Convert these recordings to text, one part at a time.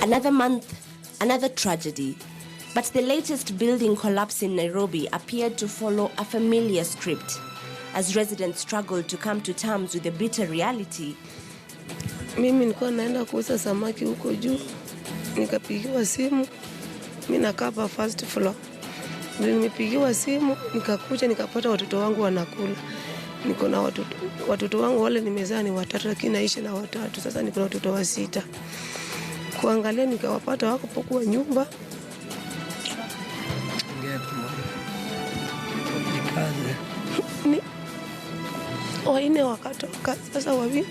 Another month, another tragedy. But the latest building collapse in Nairobi appeared to follow a familiar script. As residents struggled to come to terms with the bitter reality. Mimi nilikuwa naenda kuuza samaki huko juu. Nikapigiwa simu. Mimi nakaa hapa first floor. Nimepigiwa simu, nikakuja nikapata watoto wangu wanakula. Niko na watoto wangu wale nimezaa ni 3 lakini naishi na 3. Sasa niko na watoto 6. Kuangalia nikawapata wako kwa nyumba. Waine wakatoka sasa wawili.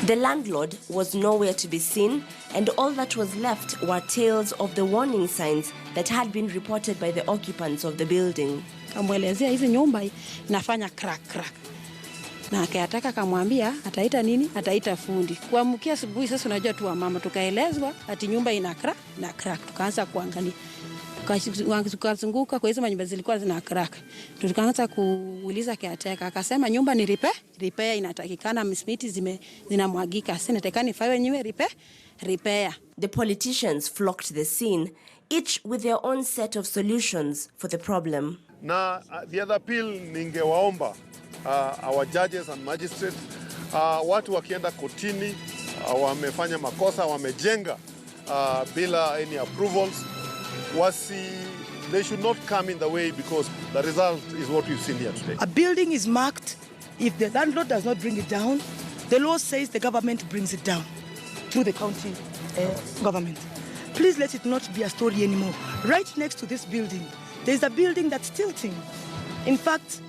The landlord was nowhere to be seen, and all that was left were tales of the warning signs that had been reported by the occupants of the building. Kamwelezea hizi nyumba inafanya crack. Na akataka kamwambia ataita nini? Ataita fundi. Kuamkia asubuhi sasa unajua tu wa mama tukaelezwa ati nyumba ina crack. Tukaanza kuangalia. Tukazunguka kwa hizo manyumba zilikuwa zina crack. Tukaanza kuuliza kiateka, akasema nyumba ni repair inatakikana, misimiti zinamwagika, sinatakani fawe nyumba repair. The politicians flocked the scene, each with their own set of solutions for the problem. Na the other appeal ningewaomba our judges and magistrates, watu wakienda kotini wamefanya makosa, wamejenga bila any approvals, they should not come in the way, because the result is what we've seen here today. A building is marked. If the landlord does not bring it down, the law says the government brings it down through the county government. Please let it not be a story anymore. Right next to this building, there's a building that's tilting. In fact,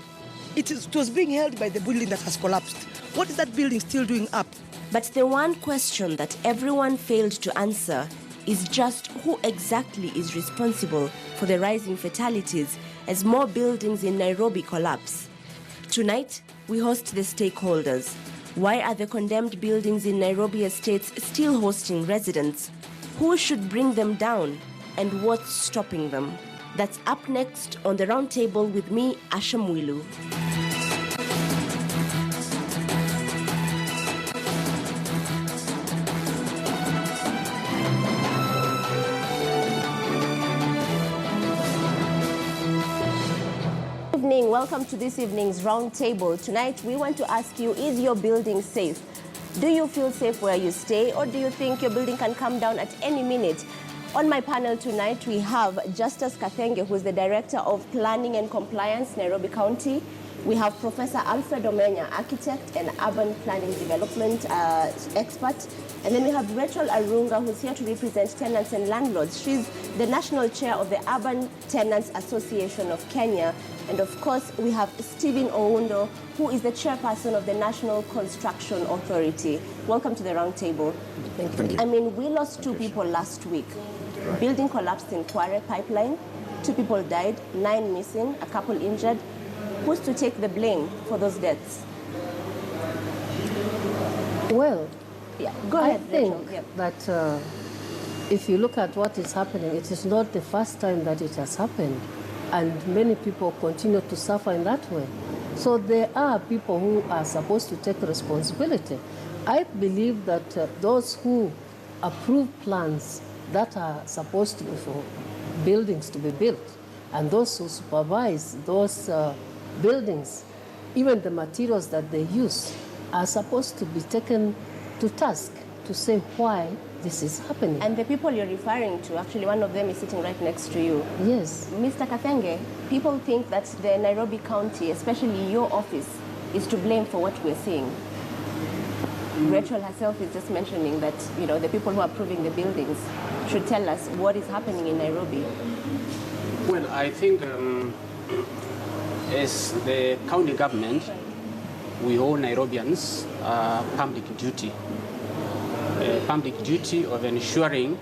it was being held by the building that has collapsed. What is that building still doing up? But the one question that everyone failed to answer is just who exactly is responsible for the rising fatalities as more buildings in Nairobi collapse. Tonight, we host the stakeholders. Why are the condemned buildings in Nairobi estates still hosting residents? Who should bring them down? And what's stopping them? That's up next on the Roundtable with me, Asha Mwilu. Welcome to this evening's Roundtable. Tonight, we want to ask you, is your building safe? Do you feel safe where you stay, or do you think your building can come down at any minute? On my panel tonight, we have Justus Kathenge, who is the Director of Planning and Compliance, Nairobi County. We have Professor Alfred Omenya, architect and urban planning development expert. And then we have Rachel Arunga, who's here to represent tenants and landlords. She's the national chair of the Urban Tenants Association of Kenya. And of course, we have Stephen Oundo, who is the chairperson of the National Construction Authority. Welcome to the Roundtable. Thank you. I mean, we lost 2 people last week. Building collapsed in Kware Pipeline. 2 people died, 9 missing, a couple injured. Who's to take the blame for those deaths? Well, yeah, go ahead, I think Rachel. that if you look at what is happening, it is not the first time that it has happened, and many people continue to suffer in that way. So there are people who are supposed to take responsibility. I believe that those who approve plans that are supposed to be for buildings to be built, and those who supervise those buildings, even the materials that they use, are supposed to be taken to task to say why this is happening. And the people you're referring to, actually one of them is sitting right next to you. Yes. Mr. Kathenge, people think that the Nairobi County, especially your office, is to blame for what we're seeing. Rachel herself is just mentioning that, you know, the people who are approving the buildings should tell us what is happening in Nairobi. Well, I think as the county government, we owe Nairobians public duty of ensuring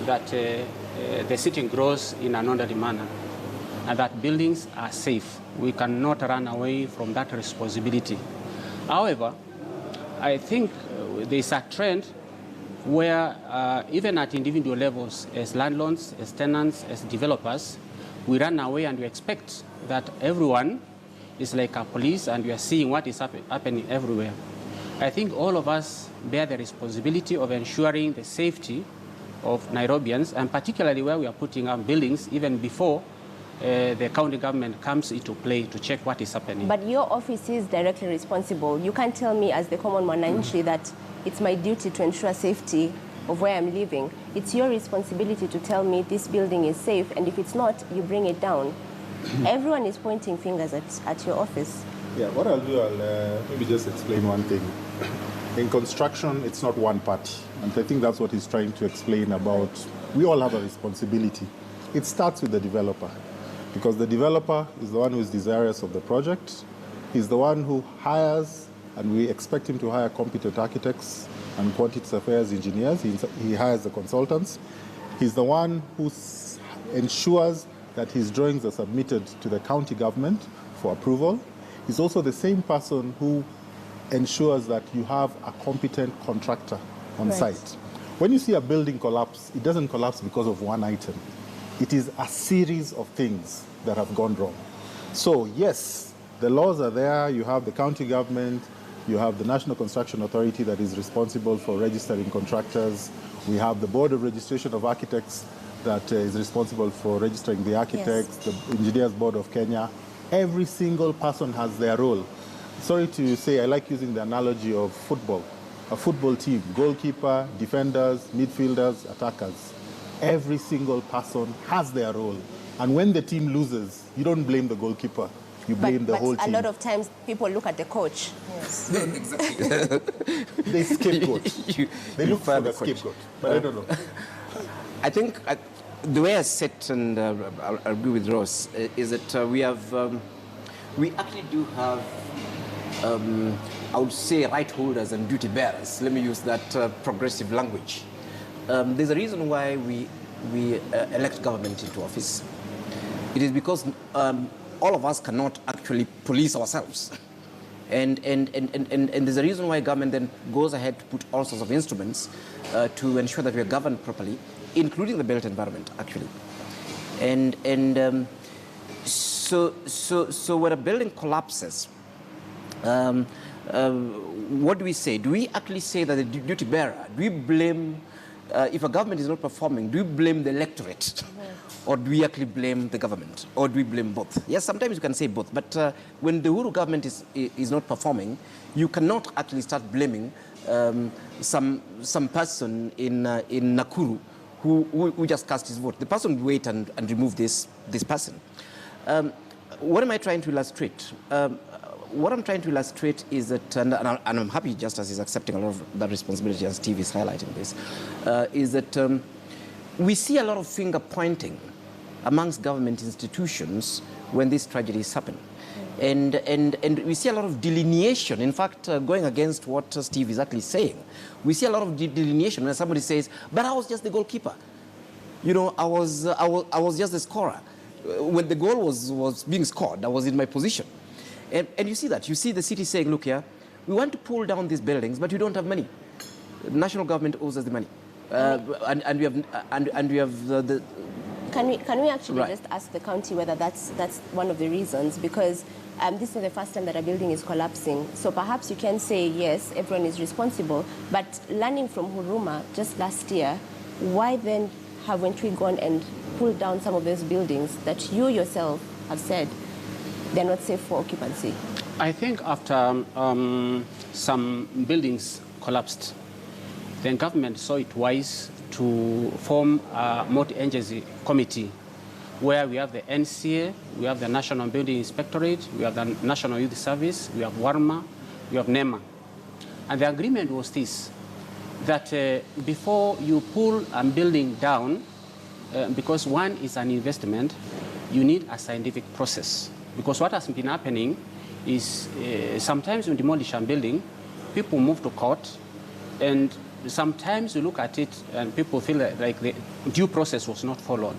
that the city grows in an orderly manner and that buildings are safe. We cannot run away from that responsibility. However, I think there's a trend where even at individual levels, as landlords, as tenants, as developers, we run away and we expect that everyone is like a police and we are seeing what is happening everywhere. I think all of us bear the responsibility of ensuring the safety of Nairobians, and particularly where we are putting up buildings even before the county government comes into play to check what is happening. But your office is directly responsible. You can't tell me as the common mwananchi that it's my duty to ensure safety of where I'm living. It's your responsibility to tell me this building is safe, and if it's not, you bring it down. Everyone is pointing fingers at your office. Yeah, what I'll do, I'll maybe just explain one thing. In construction, it's not one party. And I think that's what he's trying to explain about, we all have a responsibility. It starts with the developer, because the developer is the one who is desirous of the project. He's the one who hires, and we expect him to hire competent architects and quantity affairs engineers. He hires the consultants. He's the one who ensures that his drawings are submitted to the county government for approval. He's also the same person who ensures that you have a competent contractor on site. When you see a building collapse, it doesn't collapse because of one item. It is a series of things that have gone wrong. So yes, the laws are there. You have the county government, you have the National Construction Authority that is responsible for registering contractors. We have the Board of Registration of Architects that is responsible for registering the architects, the Engineers Board of Kenya. Every single person has their role. Sorry to say, I like using the analogy of football. A football team, goalkeeper, defenders, midfielders, attackers. Every single person has their role. And when the team loses, you don't blame the goalkeeper. You blame the whole team. But a lot of times people look at the coach. Yes. Exactly. They scapegoat. They look for the scapegoat. But I don't know. I think the way I sit, and I'll agree with Ross, is that we actually do have, I would say, right holders and duty bearers. Let me use that progressive language. There's a reason why we elect government into office. It is because all of us cannot actually police ourselves. And there's a reason why government then goes ahead to put all sorts of instruments to ensure that we are governed properly, including the built environment, actually. So when a building collapses, what do we say? Do we actually say that the duty bearer, do we blame, if a government is not performing, do we blame the electorate? Or do we actually blame the government? Or do we blame both? Yes, sometimes you can say both, but when the Uhuru government is not performing, you cannot actually start blaming some person in Nakuru who just cast his vote. The person will wait and remove this person. What am I trying to illustrate? What I'm trying to illustrate is that, and I'm happy Justice is accepting a lot of that responsibility, as Steve is highlighting this, is that we see a lot of finger pointing amongst government institutions when these tragedies happen. And we see a lot of delineation. In fact, going against what Steve is actually saying, we see a lot of delineation when somebody says, but I was just the goalkeeper. You know, I was just the scorer. When the goal was being scored, I was in my position. And you see that. You see the city saying, look here, we want to pull down these buildings, but we don't have money. The national government owes us the money. And we have the Can we actually just ask the county whether that's one of the reasons? Because this is the first time that a building is collapsing. So perhaps you can say, yes, everyone is responsible. But learning from Huruma just last year, why then haven't we gone and pulled down some of those buildings that you yourself have said they're not safe for occupancy? I think after some buildings collapsed, the government saw it wise to form a multi-agency committee where we have the NCA, we have the National Building Inspectorate, we have the National Youth Service, we have WARMA, we have NEMA. And the agreement was this, that before you pull a building down, because one is an investment, you need a scientific process. Because what has been happening is sometimes when you demolish a building, people move to court, and sometimes you look at it and people feel like the due process was not followed.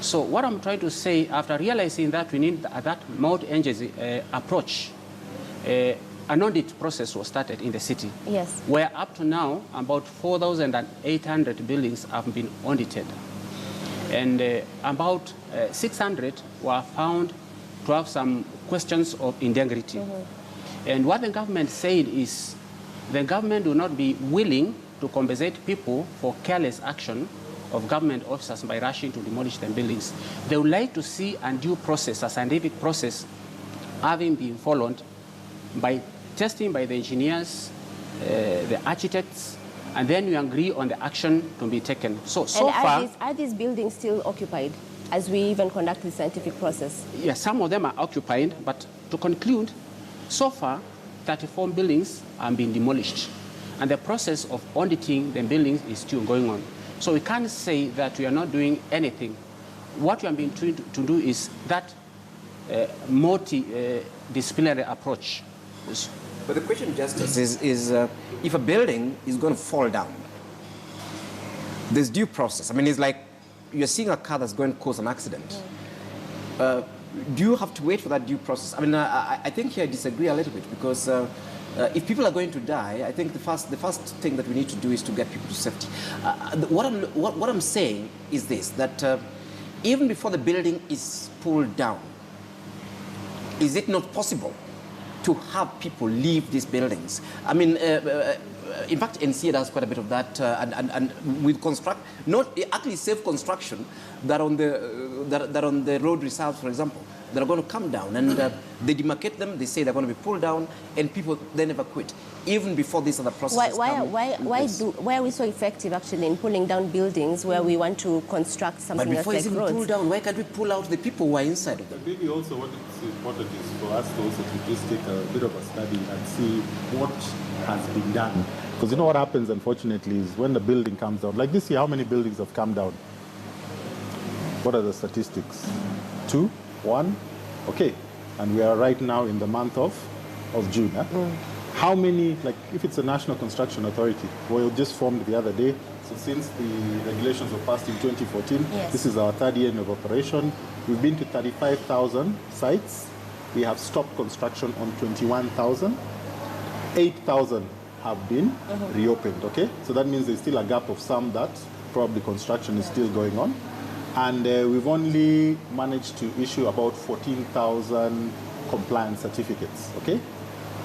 So what I'm trying to say, after realizing that we need that multi-agency approach, an audit process was started in the city. Yes. Where up to now, about 4,800 buildings have been audited. And about 600 were found to have some questions of integrity. And what the government said is, the government will not be willing to compensate people for careless action of government officers by rushing to demolish their buildings. They would like to see a due process, a scientific process, having been followed by testing by the engineers, the architects, and then we agree on the action to be taken. So far, are these buildings still occupied as we even conduct the scientific process? Yes, some of them are occupied, but to conclude, so far, 34 buildings have been demolished, and the process of auditing the buildings is still going on. So we can't say that we are not doing anything. What we have been trying to do is that multidisciplinary approach. But the question, Justice, is if a building is going to fall down, there's due process. I mean, it's like you're seeing a car that's going to cause an accident. Do you have to wait for that due process? I mean, I think here I disagree a little bit, because if people are going to die, I think the first thing that we need to do is to get people to safety. What I'm saying is this, that even before the building is pulled down, is it not possible to have people leave these buildings? I mean, in fact, NCA does quite a bit of that, and with not actually safe construction, that on the road reserves, for example, that are going to come down, and they demarcate them. They say they're going to be pulled down, and people they never quit, even before these other processes. Why are we so effective actually in pulling down buildings where we want to construct something else like roads? But before it's even pulled down, why can't we pull out the people who are inside of them? Maybe also what is important is for us to also to just take a bit of a study and see what has been done. Because you know what happens, unfortunately, is when the building comes down, like this year, how many buildings have come down? What are the statistics? 2? 1? Okay. And we are right now in the month of June. Huh? How many, like if it's a National Construction Authority, well, it just formed the other day. So since the regulations were passed in 2014, yes. This is our third year of operation. We've been to 35,000 sites. We have stopped construction on 21,000. 8,000 have been reopened, okay? So that means there's still a gap of some that probably construction is still going on. And we've only managed to issue about 14,000 compliance certificates, okay?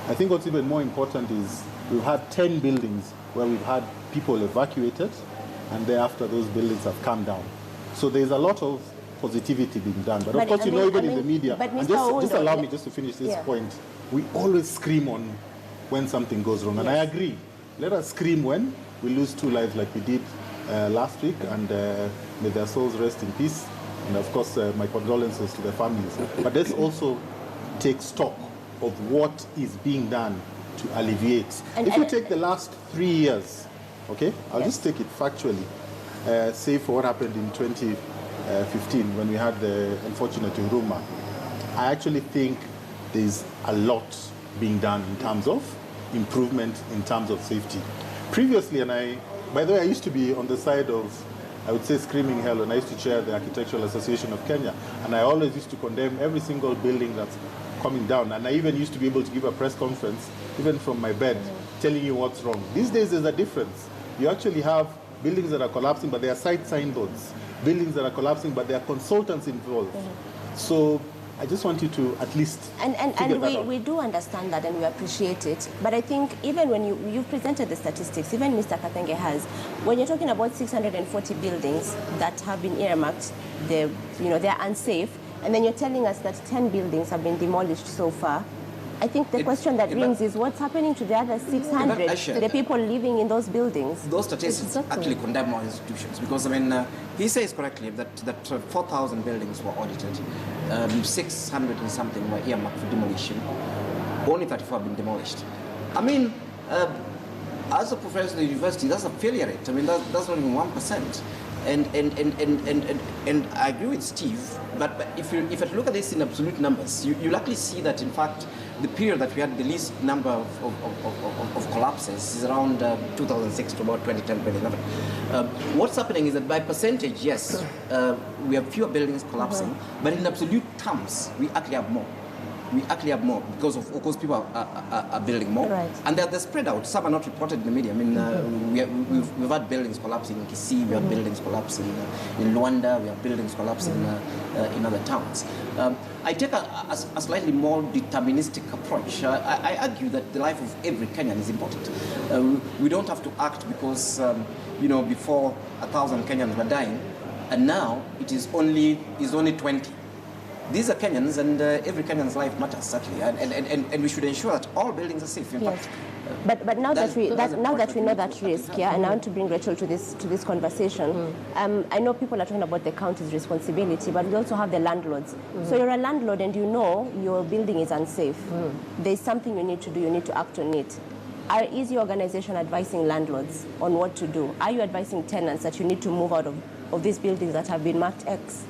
I think what's even more important is we've had 10 buildings where we've had people evacuated, and thereafter those buildings have come down. So there's a lot of positivity being done. But of course, even in the media, and just allow me just to finish this point, we always scream on when something goes wrong. And I agree. Let us scream when we lose 2 lives like we did last week, and may their souls rest in peace. And of course, my condolences to their families. But let's also take stock of what is being done to alleviate. If you take the last 3 years, okay, I'll just take it factually, say for what happened in 2015 when we had the unfortunate Huruma, I actually think there's a lot being done in terms of improvement, in terms of safety. Previously, and by the way, I used to be on the side of, I would say, screaming hell, and I used to chair the Architectural Association of Kenya, and I always used to condemn every single building that's coming down, and I even used to be able to give a press conference, even from my bed, telling you what's wrong. These days, there's a difference. You actually have buildings that are collapsing, but they are site signboards. Buildings that are collapsing, but there are consultants involved. So I just want you to at least we do understand that, and we appreciate it. But I think even when you've presented the statistics, even Mr. Kathenge has, when you're talking about 640 buildings that have been earmarked, they're unsafe, and then you're telling us that 10 buildings have been demolished so far. I think the question that rings is what's happening to the other 600, the people living in those buildings? Those statistics actually condemn our institutions, because, I mean, he says correctly that 4,000 buildings were audited, 600 and something were earmarked for demolition, only 34 have been demolished. I mean, as a professor at the university, that's a failure rate. I mean, that's not even 1%. And I agree with Steve, but if you look at this in absolute numbers, you'll actually see that, in fact, the period that we had the least number of collapses is around 2006 to about 2010, 2011. What's happening is that by percentage, yes, we have fewer buildings collapsing, but in absolute terms, we actually have more. we actually have more because people are building more. Right. And they're spread out. Some are not reported in the media. I mean, we've had buildings collapse in Kisii, we have buildings collapse in Luanda, we have buildings collapse in other towns. I take a slightly more deterministic approach. I argue that the life of every Kenyan is important. We don't have to act because, before 1,000 Kenyans were dying, and now it is only 20. These are Kenyans, and every Kenyan's life matters, certainly, and we should ensure that all buildings are safe. In fact, but now that we know that risk, and I want to bring Rachel to this conversation. I know people are talking about the county's responsibility, but we also have the landlords. So you're a landlord, and you know your building is unsafe. There's something you need to do. You need to act on it. Is your organization advising landlords on what to do? Are you advising tenants that you need to move out of these buildings that have been marked X?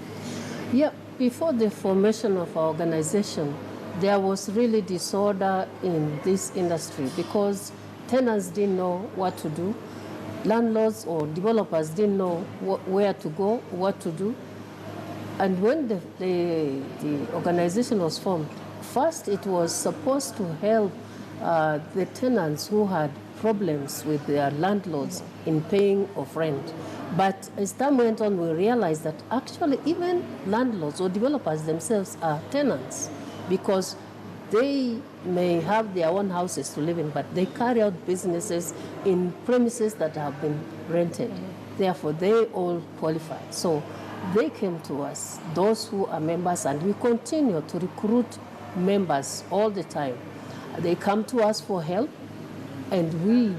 Yeah. Before the formation of our organization, there was really disorder in this industry because tenants didn't know what to do. Landlords or developers didn't know where to go, what to do. And when the organization was formed, first it was supposed to help the tenants who had problems with their landlords in paying of rent. But as time went on, we realized that actually even landlords or developers themselves are tenants because they may have their own houses to live in, but they carry out businesses in premises that have been rented. Therefore, they all qualify. So they came to us, those who are members, and we continue to recruit members all the time. They come to us for help, and we...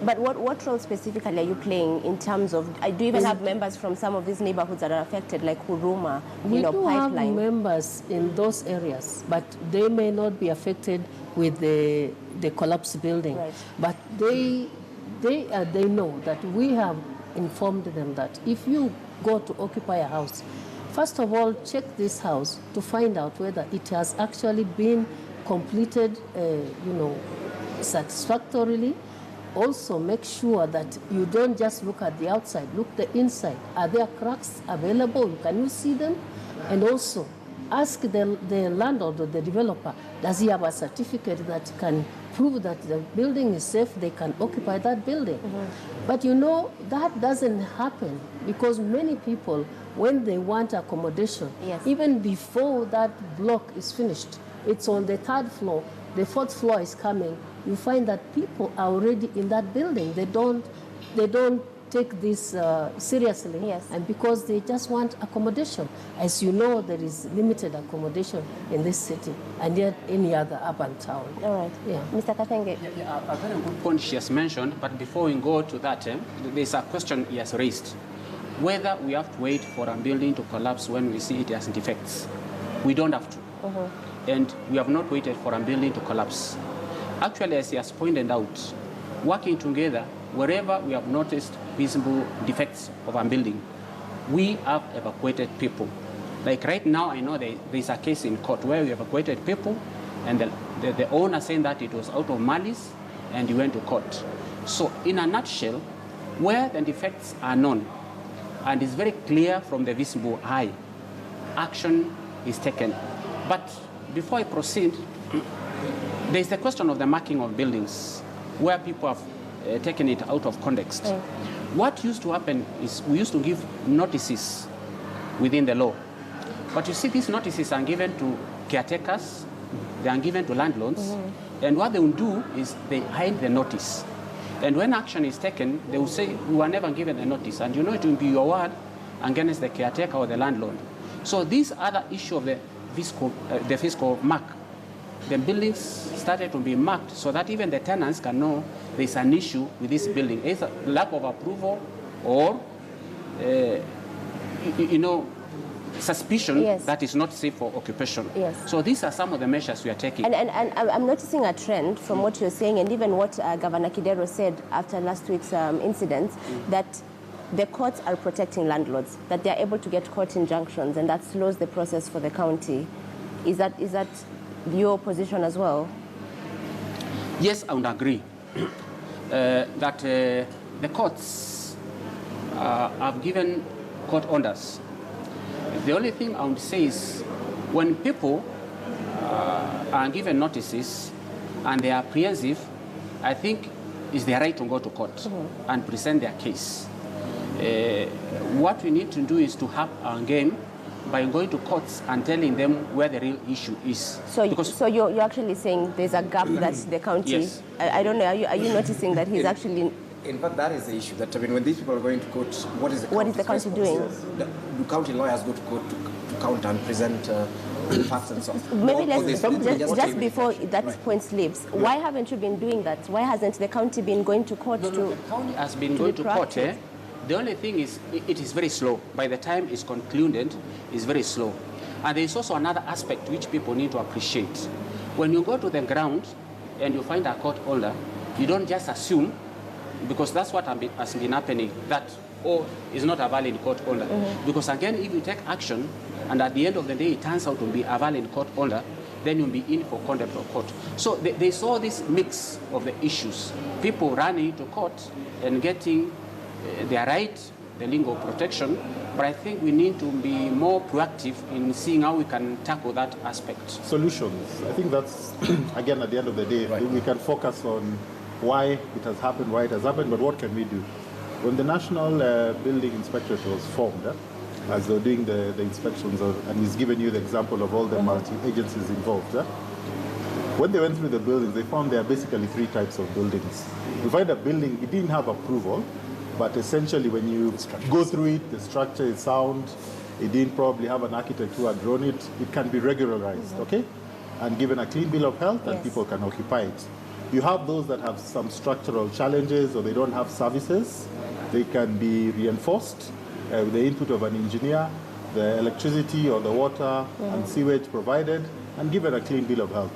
But what role specifically are you playing in terms of, do you even have members from some of these neighborhoods that are affected, like Huruma, Pipeline? We do have members in those areas, but they may not be affected with the collapsed building. Right. But they know that we have informed them that if you go to occupy a house, first of all, check this house to find out whether it has actually been completed, satisfactorily. Also, make sure that you don't just look at the outside, look the inside. Are there cracks available? Can you see them? And also, ask the landlord or the developer, does he have a certificate that can prove that the building is safe, they can occupy that building? But that doesn't happen because many people, when they want accommodation, even before that block is finished, it's on the 3rd floor, the 4th floor is coming, you find that people are already in that building. They don't take this seriously, and because they just want accommodation. As you know, there is limited accommodation in this city and yet any other urban town. All right. Yeah. Mr. Kathenge. A very good point she has mentioned, but before we go to that, there's a question he has raised. Whether we have to wait for a building to collapse when we see it has defects. We don't have to. And we have not waited for a building to collapse. Actually, as he has pointed out, working together, wherever we have noticed visible defects of a building, we have evacuated people. Like right now, I know there is a case in court where we evacuated people, and the owner saying that it was out of malice, and he went to court. So in a nutshell, where the defects are known, and it's very clear from the visible eye, action is taken. But before I proceed, there is the question of the marking of buildings, where people have taken it out of context. What used to happen is we used to give notices within the law. But you see, these notices are given to caretakers, they are given to landlords, and what they will do is they hide the notice. And when action is taken, they will say, we were never given a notice, and it will be your word against the caretaker or the landlord. So this other issue of the fiscal mark, the buildings started to be marked so that even the tenants can know there's an issue with this building. It's a lack of approval or, suspicion that is not safe for occupation. So these are some of the measures we are taking. And I'm noticing a trend from what you're saying, and even what Governor Kidero said after last week's incidents, that the courts are protecting landlords, that they're able to get court injunctions, and that slows the process for the county. Is that your position as well? Yes, I would agree that the courts have given court orders. The only thing I would say is when people are given notices and they are apprehensive, I think it's their right to go to court and present their case. What we need to do is to have our game by going to courts and telling them where the real issue is. So you're actually saying there's a gap that the county... Yes. I don't know, are you noticing that he's actually... In fact, that is the issue. That, I mean, when these people are going to court, what is the county doing? Do county lawyers go to court to count and present facts and so on? Maybe just before that point slips, why haven't you been doing that? Why hasn't the county been going to court? The county has been going to court. The only thing is, it is very slow. By the time it's concluded, it's very slow. And there is also another aspect which people need to appreciate. When you go to the ground and you find a court order, you don't just assume, because that's what has been happening, that, oh, it's not a valid court order. Because again, if you take action, and at the end of the day, it turns out to be a valid court order, then you'll be in for contempt of court. So they saw this mix of the issues. People running to court and getting their right, the legal protection, but I think we need to be more proactive in seeing how we can tackle that aspect. Solutions. I think that's, again, at the end of the day, we can focus on why it has happened, but what can we do? When the National Building Inspectorate was formed, as they're doing the inspections, and he's given you the example of all the multi-agencies involved, when they went through the buildings, they found there are basically 3 types of buildings. You find a building, it didn't have approval, but essentially when you go through it, the structure is sound, it didn't probably have an architect who had drawn it, it can be regularized, okay? And given a clean bill of health, and people can occupy it. You have those that have some structural challenges or they don't have services. They can be reinforced with the input of an engineer, the electricity or the water and sewage provided, and given a clean bill of health.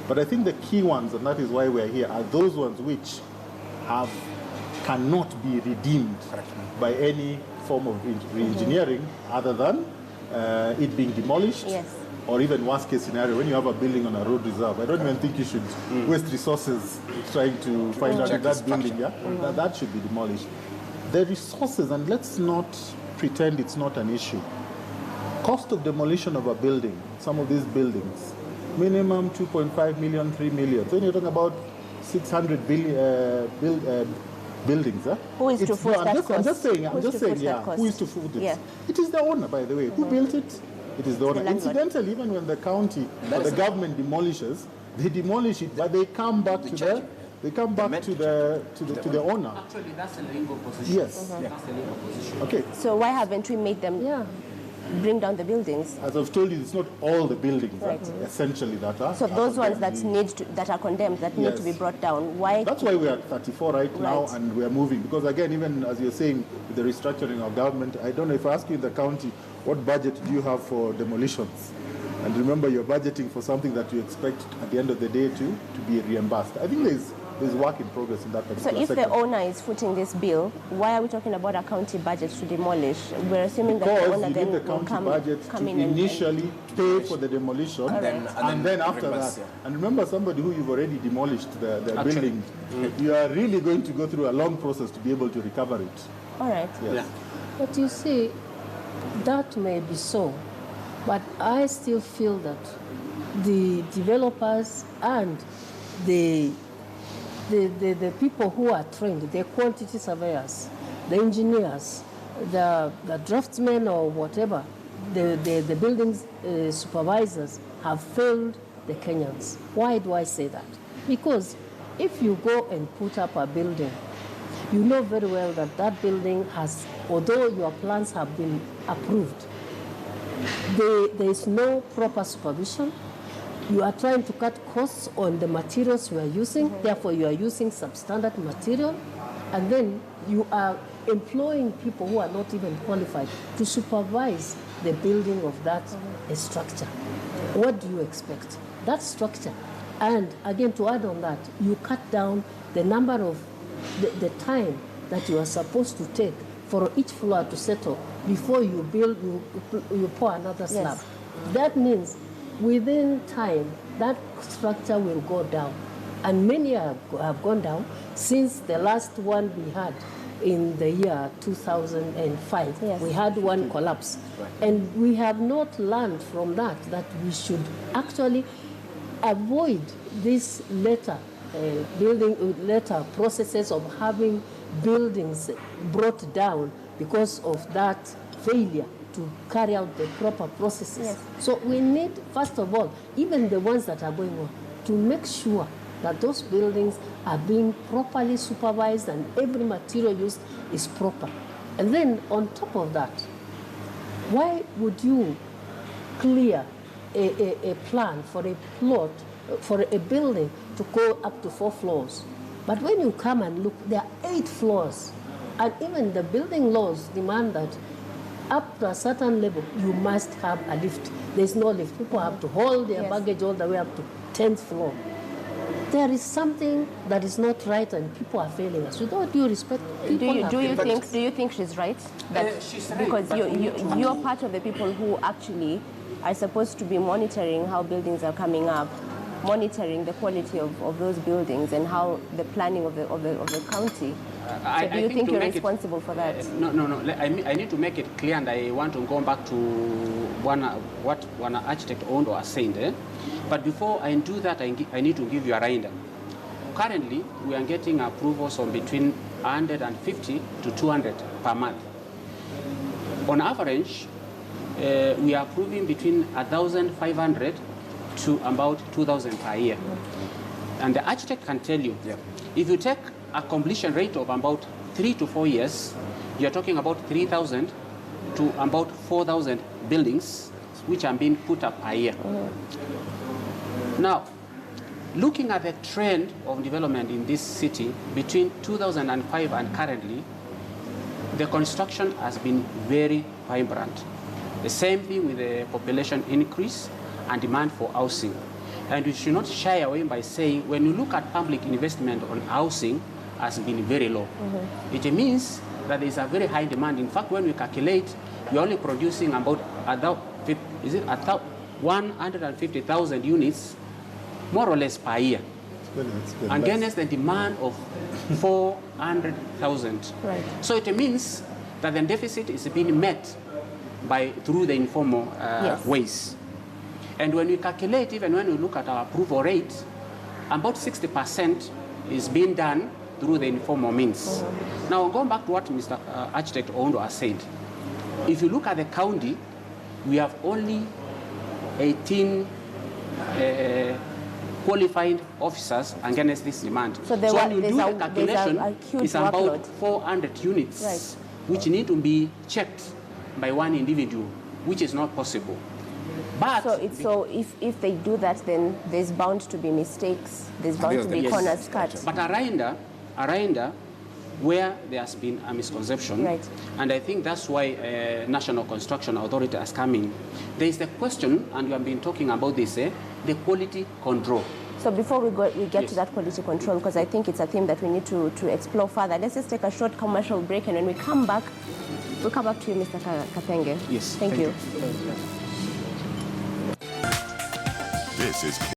But I think the key ones, and that is why we're here, are those ones which cannot be redeemed by any form of re-engineering other than it being demolished. Or even worst case scenario, when you have a building on a road reserve, I don't even think you should waste resources trying to find out if that building, that should be demolished. The resources, and let's not pretend it's not an issue. Cost of demolition of a building, some of these buildings, minimum 2.5 million, 3 million. So when you're talking about 600 buildings, who is to foot that cost? I'm just saying, who is to foot it? It is the owner, by the way. Who built it? It is the owner. Incidentally, even when the county or the government demolishes, they demolish it, but they come back to the owner. Actually, that's a legal position. Yes. That's a legal position. Okay. So why haven't we made them bring down the buildings? As I've told you, it's not all the buildings essentially that are. So those ones that are condemned, that need to be brought down. Why? That's why we are at 34 right now, and we are moving. Because again, even as you're saying, with the restructuring of government, I don't know if I ask you in the county, what budget do you have for demolitions? And remember, you're budgeting for something that you expect at the end of the day to be reimbursed. I think there's work in progress in that particular sector. So if the owner is footing this bill, why are we talking about a county budget to demolish? We're assuming because that the owner then will come budget to initially pay for the demolition, and then after that. And remember, somebody who you've already demolished the building, you are really going to go through a long process to be able to recover it. All right. Yes. But you see, that may be so, but I still feel that the developers and the people who are trained, the quantity surveyors, the engineers, the draftsmen or whatever, the building supervisors have failed the Kenyans. Why do I say that? Because if you go and put up a building, you know very well that that building has, although your plans have been approved, there is no proper supervision. You are trying to cut costs on the materials you are using, therefore you are using substandard material, and then you are employing people who are not even qualified to supervise the building of that structure. What do you expect? That structure. And again, to add on that, you cut down the number of the time that you are supposed to take for each floor to settle before you build, you pour another slab. That means within time, that structure will go down. And many have gone down since the last one we had in the year 2005. We had one collapse. And we have not learned from that we should actually avoid this building letter processes of having buildings brought down because of that failure to carry out the proper processes. Yes. So we need, first of all, even the ones that are going on, to make sure that those buildings are being properly supervised and every material used is proper. And then on top of that, why would you clear a plan for a plot, for a building to go up to 4 floors? But when you come and look, there are 8 floors. And even the building laws demand that up to a certain level, you must have a lift. There's no lift. People have to hold their baggage all the way up to 10th floor. There is something that is not right and people are failing us. With all due respect, Do you think she's right? That she's right, because but you're part of the people who actually are supposed to be monitoring how buildings are coming up, monitoring the quality of those buildings and how the planning of the county. So do you think you're responsible for that? No. I need to make it clear, and I want to go back to what one architect owned or assigned. But before I do that, I need to give you a reminder. Currently, we are getting approvals on between 150 to 200 per month. On average, we are approving between 1,500 to about 2,000 per year. And the architect can tell you, if you take a completion rate of about 3 to 4 years, you're talking about 3,000 to about 4,000 buildings which are being put up a year. Now, looking at the trend of development in this city between 2005 and currently, the construction has been very vibrant. The same thing with the population increase and demand for housing. And we should not shy away by saying, when you look at public investment on housing, has been very low. It means that there is a very high demand. In fact, when we calculate, we're only producing about 150,000 units, more or less per year, against the demand of 400,000. Right. So it means that the deficit is being met through the informal ways. And when we calculate, even when we look at our approval rate, about 60% is being done through the informal means. Now, going back to what Mr. Architect Ondo has said, if you look at the county, we have only 18 qualified officers against this demand. So when you do the calculation, it's about workload. 400 units, which need to be checked by one individual, which is not possible. But so if they do that, then there's bound to be mistakes. There's bound to be corners cut. But a reminder where there has been a misconception, and I think that's why National Construction Authority has come in. There is the question, and we have been talking about this, the quality control. So before we get to that quality control, because I think it's a theme that we need to explore further, let's just take a short commercial break, and when we come back, we'll come back to you, Mr. Kapenge. Yes. Thank you. This is